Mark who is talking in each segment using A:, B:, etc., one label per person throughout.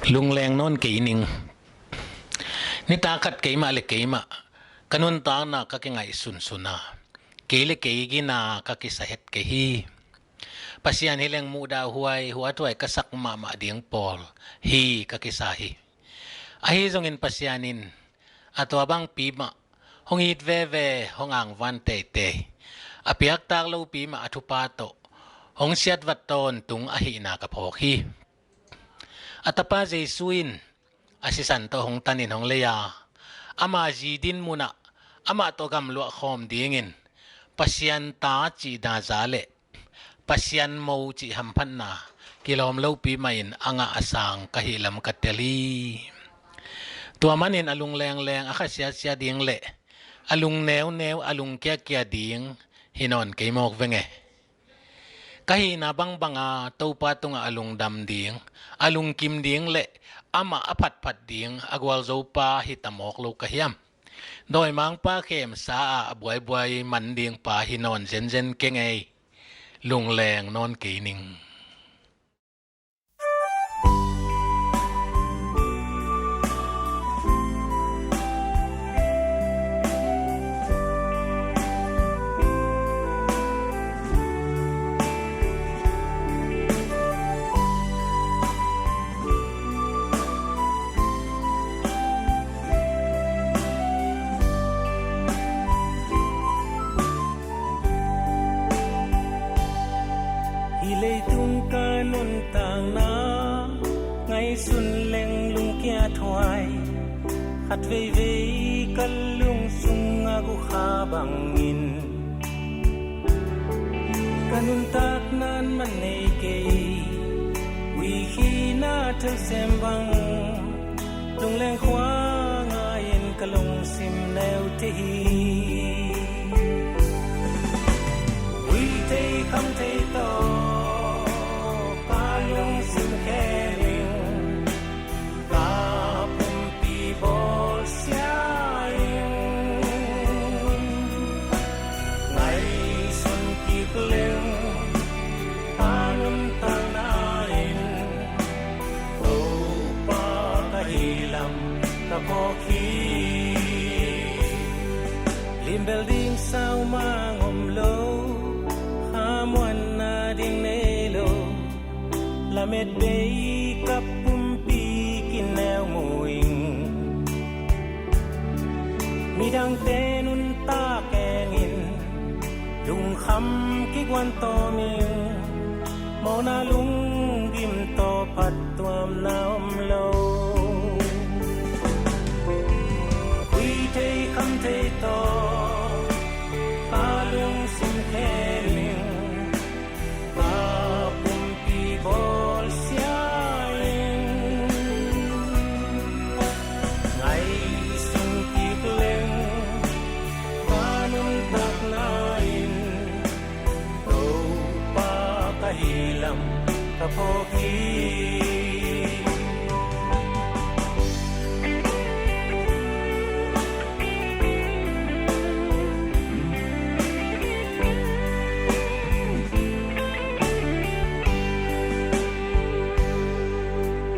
A: ลุงแรงนอนกี่นิงนี่ตาขัดกี่มาเลยกี่มากันนนตาหน้าก็แค่ไงสุนนะกี่เลยกี่กินาก็คิดสาเหตุกี่ปัสยานี่แรงมูดาหัวตัวไอ้ก็สักมาเดียงปอลฮีก็คิดสาเหตุไอ้จงเงินปัสยานินอัตัวบางปีมาห้องอิดเวห้องอ่างวันเตะอภิยักตากลูปีมาอธุปาโตห้องเสียดวัดตนตุงอหินากับพอฮีอัตปาเจสุอินอาศิสันโตหงตันินหงเลียอามาจีดินมุนะอามาโตกำลวะคอมดีงินปัสยันตาจีดาซาเลปัสยันมูจีหัมพันนากิโลมลูปีมาอินอ่างอาสังกะฮิลมกัตเตลีตัวมันอินอลุงแรงอาคาเสียดิงเละอลุงแนวอลุงเกียดิงฮินอนเกยมอกเวงkahit na bang tau patong alung dam ding alung kim ding le ama apat ding agwal zo pa hitamok lo kahiam doi mang pa kem sa buai man ding pa hinon zen kengay lung leng non kining
B: xuân leng lung kia thoai khát về cất lung sung agu kha bằng nghìn kanun tak nan man nei ke wi khi na thel sem bang lung leng khwa nga yen kalung sim neu te hi wi te kham te to pa lung sim ke building sao mang om lo hamwan na ding nelo la met be kapumpi kinel moing midang tenun ta kengin lung kham ki kwan to min mona lung gim to pat tuam na om lo quy te kham te to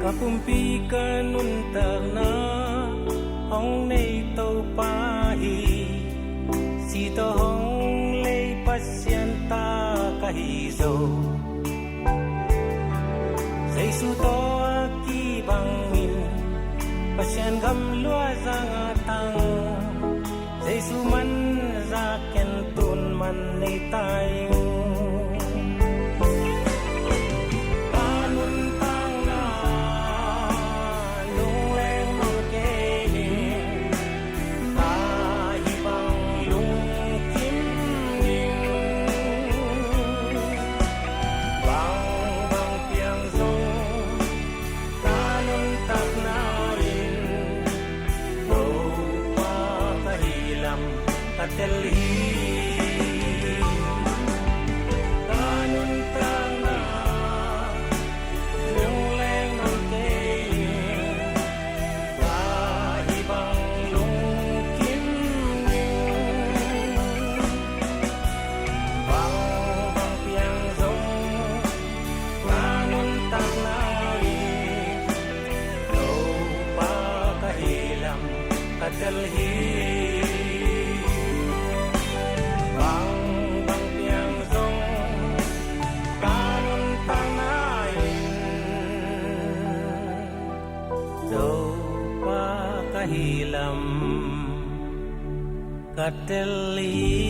B: kapumpi kanun na hong nei to pa hi si to hong lei pasyan ta kahi zo sei su to ki bangin pasyan gam lua zang tang sei su man za ken tun man nei tai do pa kahilam Kateli